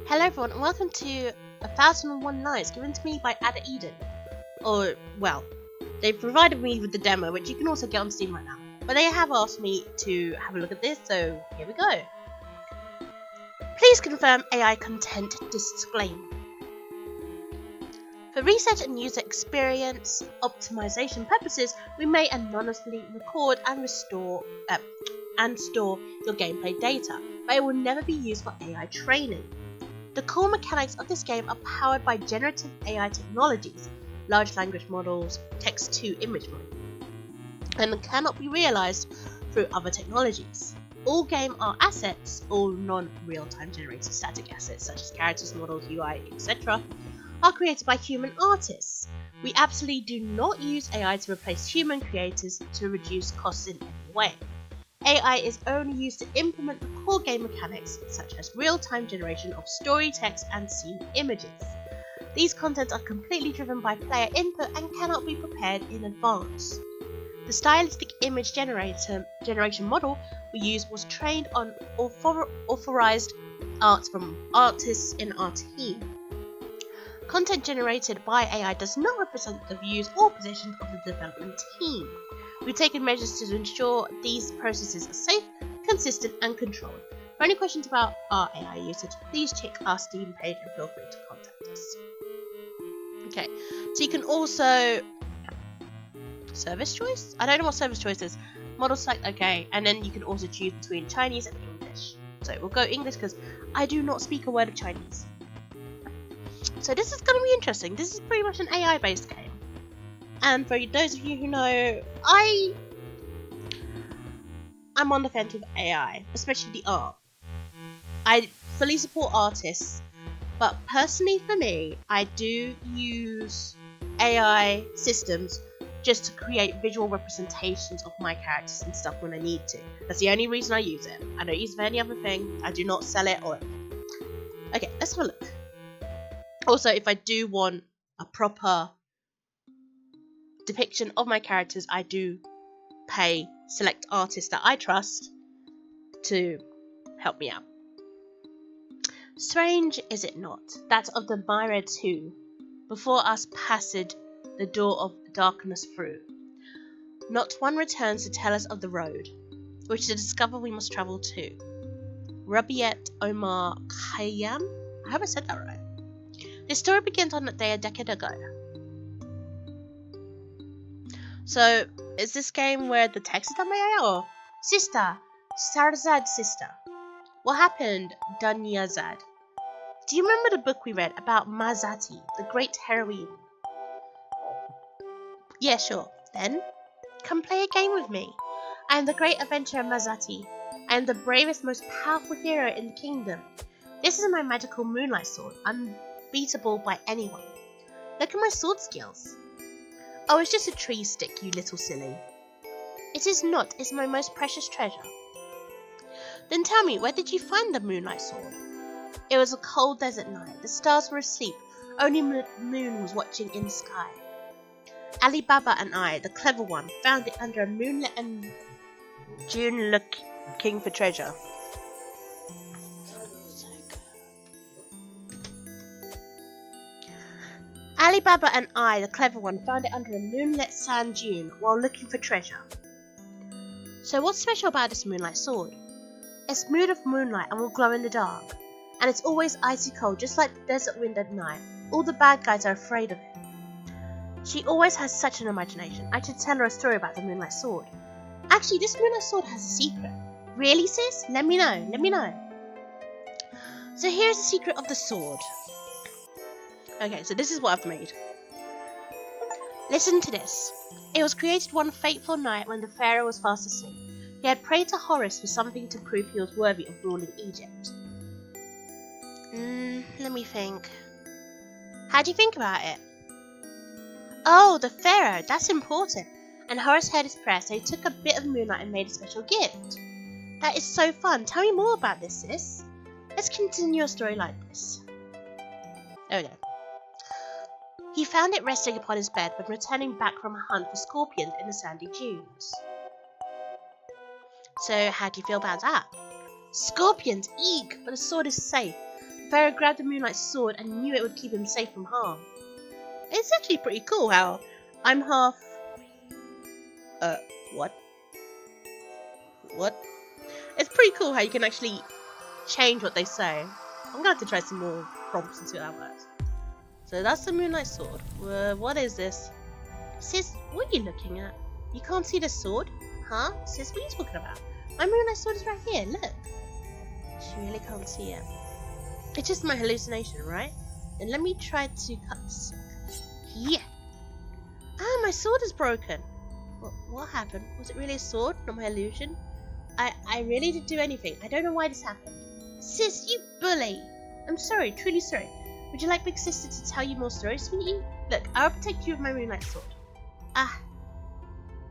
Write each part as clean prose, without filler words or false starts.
Hello everyone and welcome to 1001 Nights given to me by Ada Eden. Or, well, they've provided me with the demo which you can also get on Steam right now. But they have asked me to have a look at this, so here we go. Please confirm AI content disclaimer. For research and user experience optimization purposes, we may anonymously record and store your gameplay data, but it will never be used for AI training. The core mechanics of this game are powered by generative AI technologies, large language models, text-to-image models, and cannot be realized through other technologies. All game art assets, all non-real-time generated static assets such as characters, models, UI, etc., are created by human artists. We absolutely do not use AI to replace human creators to reduce costs in any way. AI is only used to implement the core game mechanics such as real-time generation of story, text, and scene images. These contents are completely driven by player input and cannot be prepared in advance. The stylistic image generation model we used was trained on authorized art from artists in our team. Content generated by AI does not represent the views or positions of the development team. We've taken measures to ensure these processes are safe, consistent, and controlled. For any questions about our AI usage, please check our Steam page and feel free to contact us. Okay, so you can also service choice? I don't know what service choice is. Model select, okay, and then you can also choose between Chinese and English. So we'll go English because I do not speak a word of Chinese. So this is going to be interesting. This is pretty much an AI based game. And for those of you who know, I'm on the fence with AI, especially the art. I fully support artists, but personally for me, I do use AI systems just to create visual representations of my characters and stuff when I need to. That's the only reason I use it. I don't use it for any other thing. I do not sell it or anything. Okay, let's have a look. Also, if I do want a proper depiction of my characters, I do pay select artists that I trust to help me out. Strange is it not, that of the Myra too, before us passed the door of darkness through. Not one returns to tell us of the road, which to discover we must travel to. Rabiat Omar Khayyam? I hope I said that right. This story begins on that day a decade ago. So, is this game where the text is done by AI or sister? Shahrzad sister. What happened, Dunyazad? Do you remember the book we read about Mazati, the great heroine? Yeah, sure. Then, come play a game with me. I am the great adventurer Mazati. I am the bravest, most powerful hero in the kingdom. This is my magical moonlight sword, unbeatable by anyone. Look at my sword skills. Oh, it's just a tree stick, you little silly. It is not, it's my most precious treasure. Then tell me, where did you find the moonlight sword? It was a cold desert night. The stars were asleep. Only moon was watching in the sky. Ali Baba and I, the clever one, found it under a moonlit and June looking for treasure. Ali Baba and I, the clever one, found it under a moonlit sand dune while looking for treasure. So what's special about this moonlight sword? It's made of moonlight and will glow in the dark. And it's always icy cold, just like the desert wind at night. All the bad guys are afraid of it. She always has such an imagination. I should tell her a story about the moonlight sword. Actually, this moonlight sword has a secret. Really, sis? Let me know. So here's the secret of the sword. Okay, so this is what I've made. Listen to this. It was created one fateful night when the pharaoh was fast asleep. He had prayed to Horus for something to prove he was worthy of ruling Egypt. Let me think. How do you think about it? Oh, the pharaoh, that's important. And Horus heard his prayer, so he took a bit of moonlight and made a special gift. That is so fun. Tell me more about this, sis. Let's continue your story like this. Okay. He found it resting upon his bed when returning back from a hunt for scorpions in the sandy dunes. So, how do you feel about that? Scorpions, eek, but the sword is safe. Pharaoh grabbed the Moonlight's sword and knew it would keep him safe from harm. It's actually pretty cool how I'm half... what? What? It's pretty cool how you can actually change what they say. I'm gonna have to try some more prompts and see how that works. So that's the Moonlight sword. What is this? Sis, what are you looking at? You can't see the sword? Huh? Sis, what are you talking about? My Moonlight sword is right here, look. She really can't see it. It's just my hallucination, right? And let me try to cut this. Yeah. Ah, my sword is broken. What happened? Was it really a sword, not my illusion? I really didn't do anything. I don't know why this happened. Sis, you bully! I'm sorry, truly sorry. Would you like Big Sister to tell you more stories, sweetie? Look, I'll protect you with my Moonlight sword. Ah,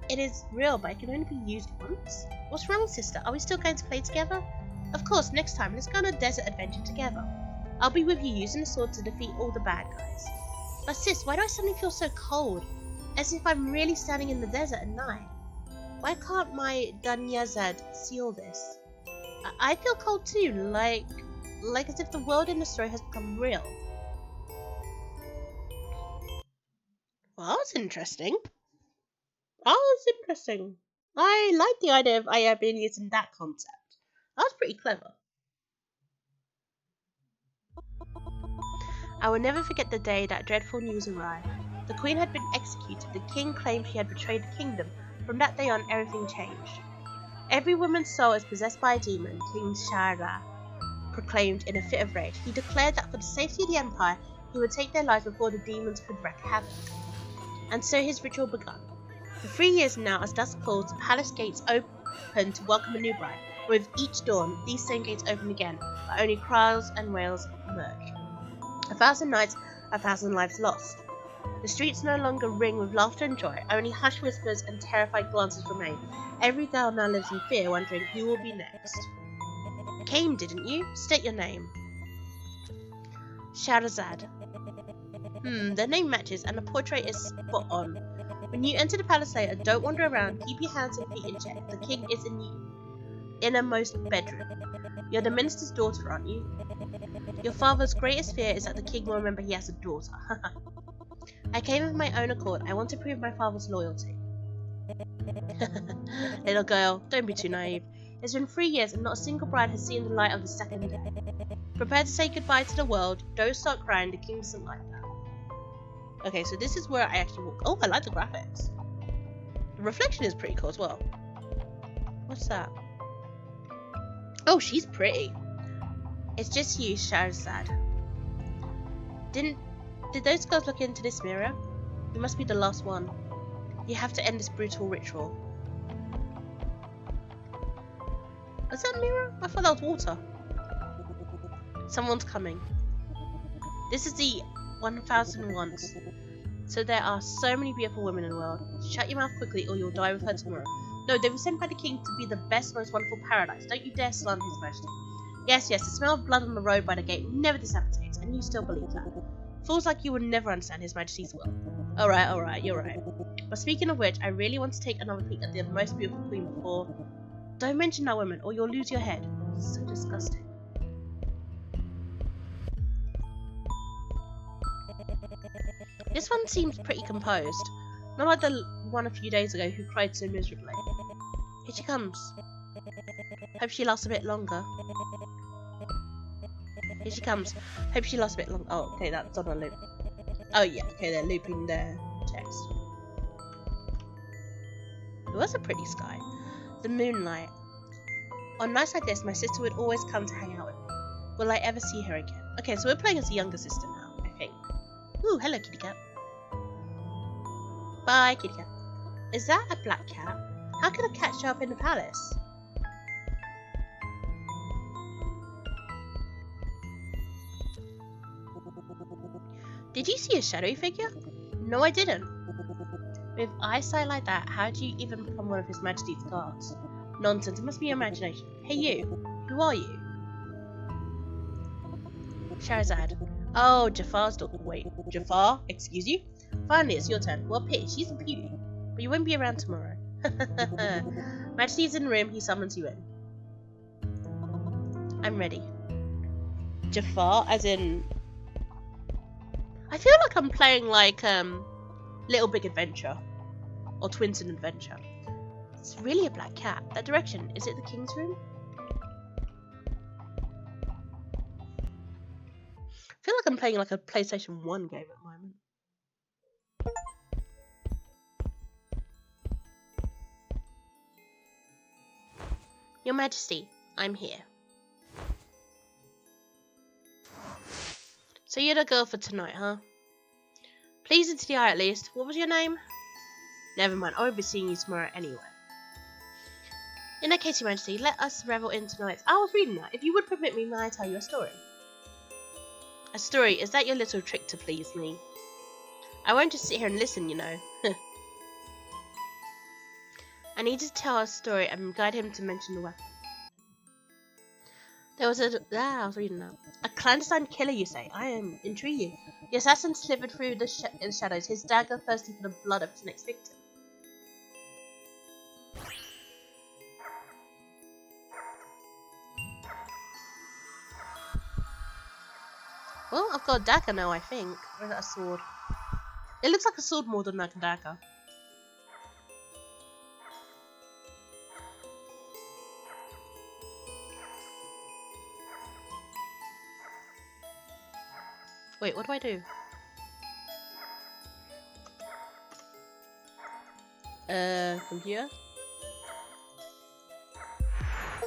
it is real, but it can only be used once. What's wrong, sister? Are we still going to play together? Of course, next time, let's go on a desert adventure together. I'll be with you using the sword to defeat all the bad guys. But sis, why do I suddenly feel so cold? As if I'm really standing in the desert at night. Why can't my Shahrzad see all this? I feel cold too, like as if the world in the story has become real. Well, that's interesting. I like the idea of AI being used in that concept. That's pretty clever. I will never forget the day that dreadful news arrived. The queen had been executed. The king claimed she had betrayed the kingdom. From that day on, everything changed. Every woman's soul is possessed by a demon, King Shahrzad proclaimed in a fit of rage. He declared that for the safety of the empire, he would take their lives before the demons could wreak havoc. And so his ritual began. For 3 years now, as dusk falls, the palace gates open to welcome a new bride. With each dawn, these same gates open again, but only cries and wails emerge. 1,000 nights, 1,000 lives lost. The streets no longer ring with laughter and joy, only hushed whispers and terrified glances remain. Every girl now lives in fear, wondering who will be next. Came, didn't you? State your name. Shahrzad. The name matches and the portrait is spot on. When you enter the palace later, don't wander around, keep your hands and feet in check. The king is in the innermost bedroom. You're the minister's daughter, aren't you? Your father's greatest fear is that the king will remember he has a daughter. I came of my own accord. I want to prove my father's loyalty. Little girl, don't be too naive. It's been 3 years and not a single bride has seen the light of the second day. Prepare to say goodbye to the world. Don't start crying. The king doesn't like that. Okay, so this is where I actually walk. Oh, I like the graphics. The reflection is pretty cool as well. What's that? Oh, she's pretty. It's just you, Shahrzad. Did those girls look into this mirror? You must be the last one. You have to end this brutal ritual. Is that a mirror? I thought that was water. Someone's coming. This is the 1000 once. So there are so many beautiful women in the world. Shut your mouth quickly or you'll die with her tomorrow. No, they were sent by the king to be the best, most wonderful paradise. Don't you dare slander his majesty. Yes, the smell of blood on the road by the gate never dissipates, and you still believe that. Fools like you would never understand his majesty's will. Alright, you're right. But speaking of which, I really want to take another peek at the most beautiful queen before... Don't mention that woman, or you'll lose your head. So disgusting. This one seems pretty composed. Not like the one a few days ago who cried so miserably. Here she comes. Hope she lasts a bit longer. Here she comes. Hope she lasts a bit longer. Oh, okay, that's on a loop. Oh yeah, okay, they're looping their text. It was a pretty sky. The moonlight. On nights like this, my sister would always come to hang out with me. Will I ever see her again? Okay, so we're playing as the younger sister now, I think. Ooh, hello, kitty cat. Bye, kitty cat. Is that a black cat? How can a cat show up in the palace? Did you see a shadowy figure? No, I didn't. With eyesight like that, how do you even become one of His Majesty's guards? Nonsense, it must be your imagination. Hey you, who are you? Shahrzad. Oh, Jafar's daughter. Wait, Jafar? Excuse you? Finally, it's your turn. Well, pity, she's a beauty. But you won't be around tomorrow. Majesty's in the room, he summons you in. I'm ready. Jafar, as in... I feel like I'm playing like Little Big Adventure or Twinsen Adventure. It's really a black cat. That direction, is it the king's room? I feel like I'm playing like a PlayStation 1 game at the moment. Your Majesty, I'm here. So you're the girl for tonight, huh? Pleasing to the eye at least. What was your name? Never mind, I won't be seeing you tomorrow anyway. In that case, Your Majesty, let us revel in tonight. I was reading that. If you would permit me, may I tell you a story? A story? Is that your little trick to please me? I won't just sit here and listen, you know. I need to tell a story and guide him to mention the weapon. There was I was reading that. A clandestine killer, you say? I am intriguing. The assassin slithered through the shadows, his dagger thirsty for the blood of his next victim. Well, I've got a dagger now, I think. Or is that a sword? It looks like a sword more than like a dagger. Wait, what do I do? Computer?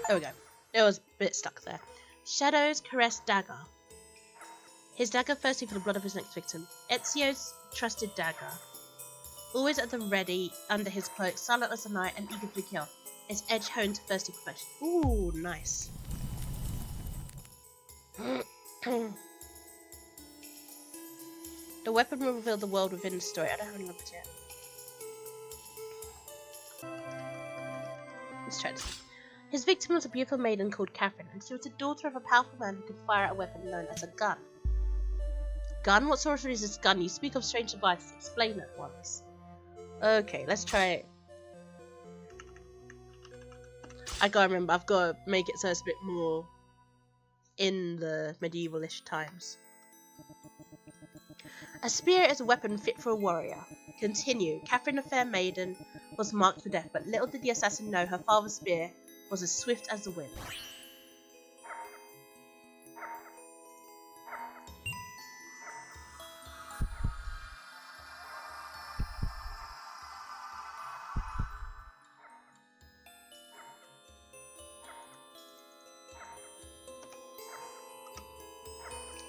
There we go. It was a bit stuck there. Shadows caress dagger. His dagger thirsty for the blood of his next victim. Ezio's trusted dagger. Always at the ready under his cloak, silent as the night and eager to kill. Its edge honed to thirsty perfection. Ooh, nice. The weapon will reveal the world within the story. I don't have any weapons yet. Let's try this. His victim was a beautiful maiden called Catherine, and she was the daughter of a powerful man who could fire a weapon known as a gun. Gun? What sorcery is this gun? You speak of strange devices. Explain it once. Okay, let's try it. I gotta remember, I've gotta make it so it's a bit more in the medieval-ish times. A spear is a weapon fit for a warrior. Continue. Catherine, a fair maiden, was marked for death, but little did the assassin know her father's spear was as swift as the wind.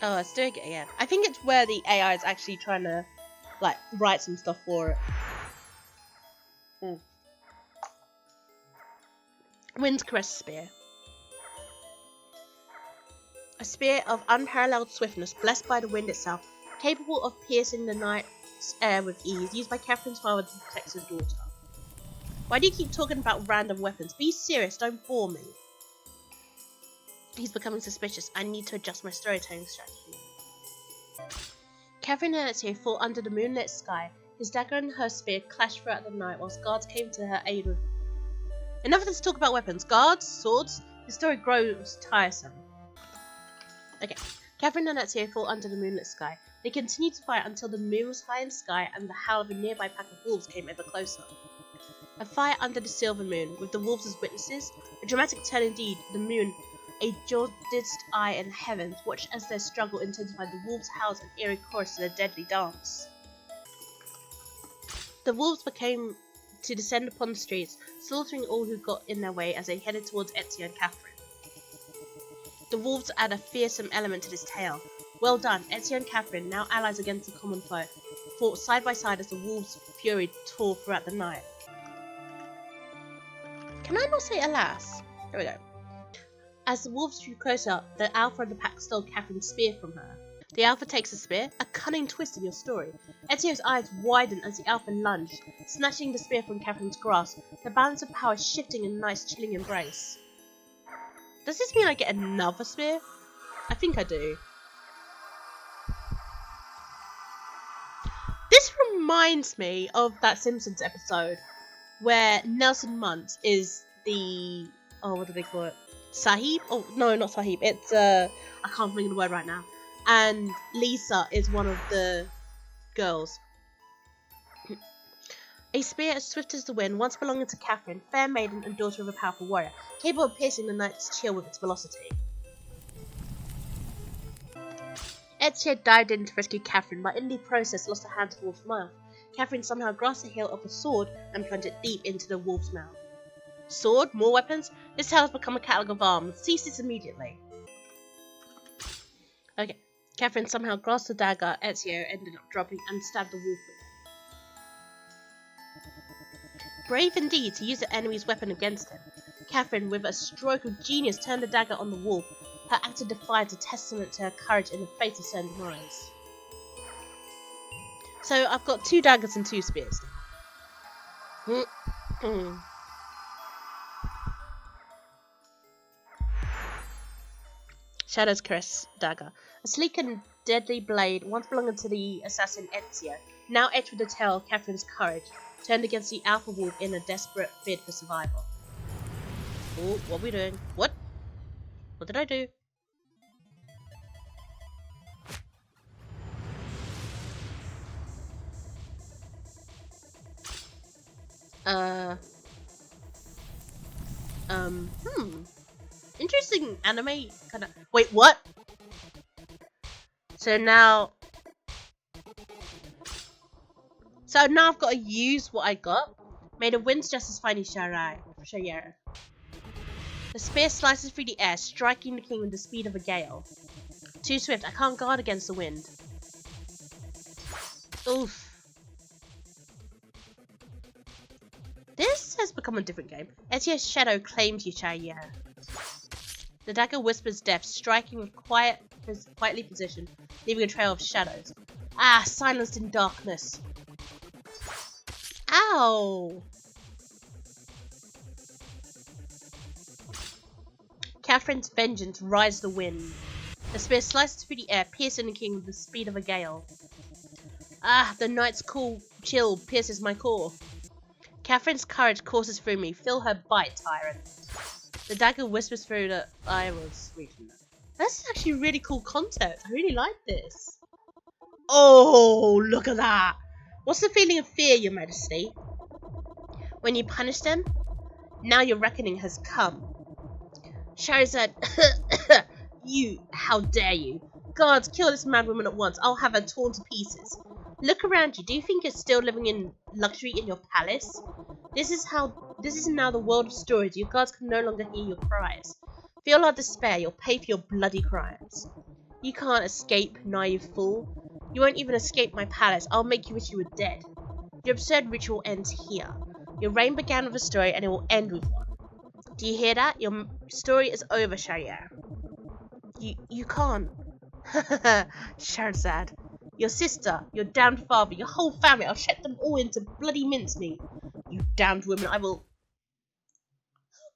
Oh, let's do it again. I think it's where the AI is actually trying to, like, write some stuff for it. Wind's Caress Spear. A spear of unparalleled swiftness, blessed by the wind itself, capable of piercing the night's air with ease, used by Catherine's father to protect his daughter. Why do you keep talking about random weapons? Be serious, don't bore me. He's becoming suspicious. I need to adjust my storytelling strategy. Catherine and Ezio fought under the moonlit sky. His dagger and her spear clashed throughout the night, whilst guards came to her aid with... Enough of this talk about weapons. Guards? Swords? The story grows tiresome. Okay. Catherine and Ezio fought under the moonlit sky. They continued to fight until the moon was high in the sky and the howl of a nearby pack of wolves came ever closer. A fight under the silver moon, with the wolves as witnesses. A dramatic turn indeed. The moon, a jaundiced eye in the heavens, watched as their struggle intensified. The wolves howled an eerie chorus to their deadly dance. The wolves became to descend upon the streets, slaughtering all who got in their way as they headed towards Ezio and Catherine. The wolves add a fearsome element to this tale. Well done, Ezio and Catherine, now allies against a common foe, fought side by side as the wolves' fury tore throughout the night. Can I not say alas? Here we go. As the wolves drew closer, the alpha of the pack stole Catherine's spear from her. The alpha takes the spear, a cunning twist in your story. Ezio's eyes widened as the alpha lunged, snatching the spear from Catherine's grasp, the balance of power shifting in a nice chilling embrace. Does this mean I get another spear? I think I do. This reminds me of that Simpsons episode where Nelson Muntz is the... oh, what do they call it? Sahib? Oh, no, not Sahib. It's, I can't think of the word right now. And Lisa is one of the girls. A spear as swift as the wind, once belonging to Catherine, fair maiden and daughter of a powerful warrior, capable of piercing the knight's chill with its velocity. Ezio dived in to rescue Catherine, but in the process lost a hand to the wolf's mouth. Catherine somehow grasped the hilt of a sword and plunged it deep into the wolf's mouth. Sword? More weapons? This tale has become a catalogue of arms. Cease this immediately. Okay. Catherine somehow grasped the dagger Ezio ended up dropping and stabbed the wolf with it. Brave indeed to use the enemy's weapon against him. Catherine, with a stroke of genius, turned the dagger on the wolf. Her act of defiance a testament to her courage in the face of certain demise. So I've got 2 daggers and 2 spears. Shadow's Caress dagger. A sleek and deadly blade, once belonging to the assassin Ezio, now etched with the tale of Catherine's courage, turned against the alpha wolf in a desperate bid for survival. Oh, what are we doing? What? What did I do? Interesting anime kind of. Wait, what? So now I've got to use what I got. May the winds just as finely Shahrzad. The spear slices through the air, striking the king with the speed of a gale. Too swift, I can't guard against the wind. Oof. This has become a different game. Ezio's shadow claims you, Shahrzad. The dagger whispers death, striking with quietly positioned, leaving a trail of shadows. Ah, silenced in darkness. Ow! Catherine's vengeance rides the wind. The spear slices through the air, piercing the king with the speed of a gale. Ah, the night's cool chill pierces my core. Catherine's courage courses through me. Feel her bite, tyrant. The dagger whispers through the... I was reading that. That's actually really cool content. I really like this. Oh, look at that. What's the feeling of fear, your majesty? When you punish them? Now your reckoning has come. Shahrzad, you, how dare you? Guards, kill this mad woman at once. I'll have her torn to pieces. Look around you. Do you think you're still living in luxury in your palace? This is now the world of stories. Your guards can no longer hear your cries. Feel our despair. You'll pay for your bloody crimes. You can't escape, naive fool. You won't even escape my palace. I'll make you wish you were dead. Your absurd ritual ends here. Your reign began with a story and it will end with one. Do you hear that? Your story is over, Shahrzad. You can't. Shahrzad. Your sister, your damned father, your whole family. I'll shake them all into bloody mincemeat. You damned woman, I will...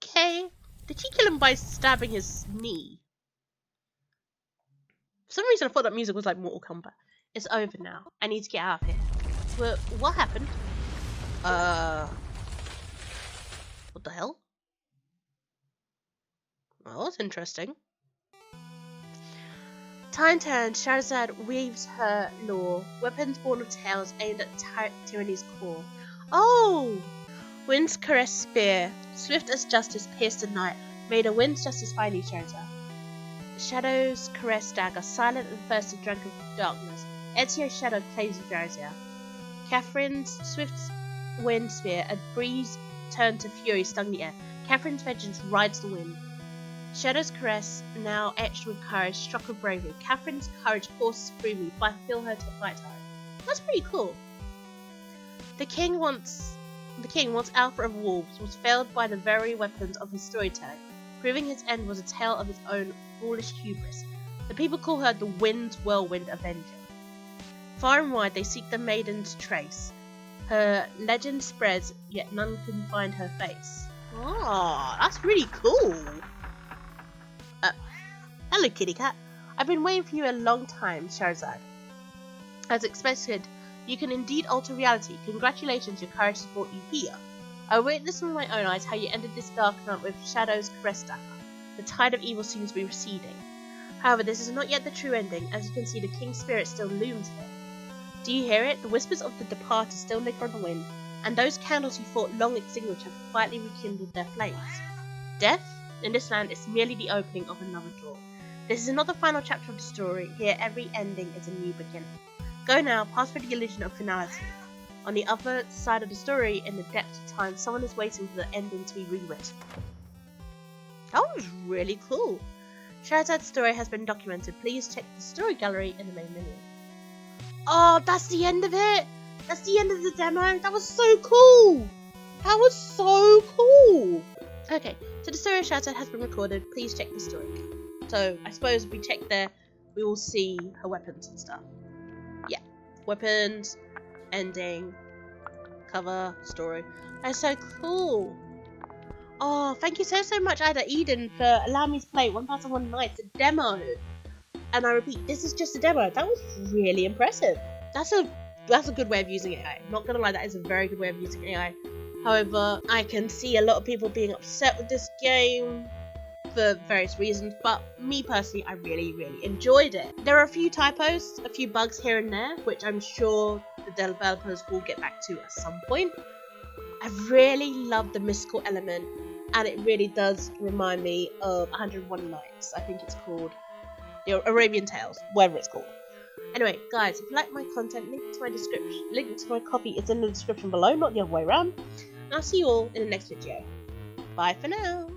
Okay. Did she kill him by stabbing his knee? For some reason I thought that music was like Mortal Kombat. It's over now. I need to get out of here. Well, what happened? What the hell? Well, that's interesting. Time turns, Shahrzad weaves her lore, weapons born of tales aimed at tyranny's core. Oh! Wind's caress spear, swift as justice pierced the night, made a wind's justice finally, Shahrzad. Shadow's caress dagger, silent and thirsty drunk of darkness. Ezio's shadow claims of Shahrzad. Catherine's swift wind spear, a breeze turned to fury, stung the air. Catherine's vengeance rides the wind. Shadow's caress, now etched with courage, struck with bravery. Catherine's courage courses through me, but I feel her to fight her. That's pretty cool. The king, once alpha of wolves, was failed by the very weapons of his storytelling, proving his end was a tale of his own foolish hubris. The people call her the Wind's Whirlwind Avenger. Far and wide they seek the maiden's trace. Her legend spreads, yet none can find her face. Oh, that's really cool. Hello, kitty cat. I've been waiting for you a long time, Shahrzad. As expected, you can indeed alter reality. Congratulations, your courage has brought you here. I witnessed with my own eyes how you ended this dark night with Shadow's caress dagger. The tide of evil seems to be receding. However, this is not yet the true ending. As you can see, the king's spirit still looms here. Do you hear it? The whispers of the departed still linger on the wind, and those candles you thought long extinguished have quietly rekindled their flames. Death, in this land, is merely the opening of another door. This is not the final chapter of the story. Here, every ending is a new beginning. Go now, pass through the illusion of finality. On the other side of the story, in the depths of time, someone is waiting for the ending to be rewritten. That was really cool. Shahrzad's story has been documented. Please check the story gallery in the main menu. Oh, that's the end of it! That's the end of the demo! That was so cool! That was so cool! Okay, so the story of Shahrzad has been recorded. Please check the story. So, I suppose if we check there, we will see her weapons and stuff. Yeah. Weapons, ending, cover, story. That's so cool! Oh, thank you so much, Eden, for allowing me to play 1001 Nights, a demo. And I repeat, this is just a demo. That was really impressive. That's a good way of using AI. Not gonna lie, that is a very good way of using AI. However, I can see a lot of people being upset with this game for various reasons, but me personally, I really enjoyed it. There are a few typos, a few bugs here and there, which I'm sure the developers will get back to at some point. I really love the mystical element, and it really does remind me of 101 Nights. I think it's called the Arabian Tales, whatever it's called. Anyway, guys, if you like my content, link to my copy is in the description below, not the other way around. And I'll see you all in the next video. Bye for now.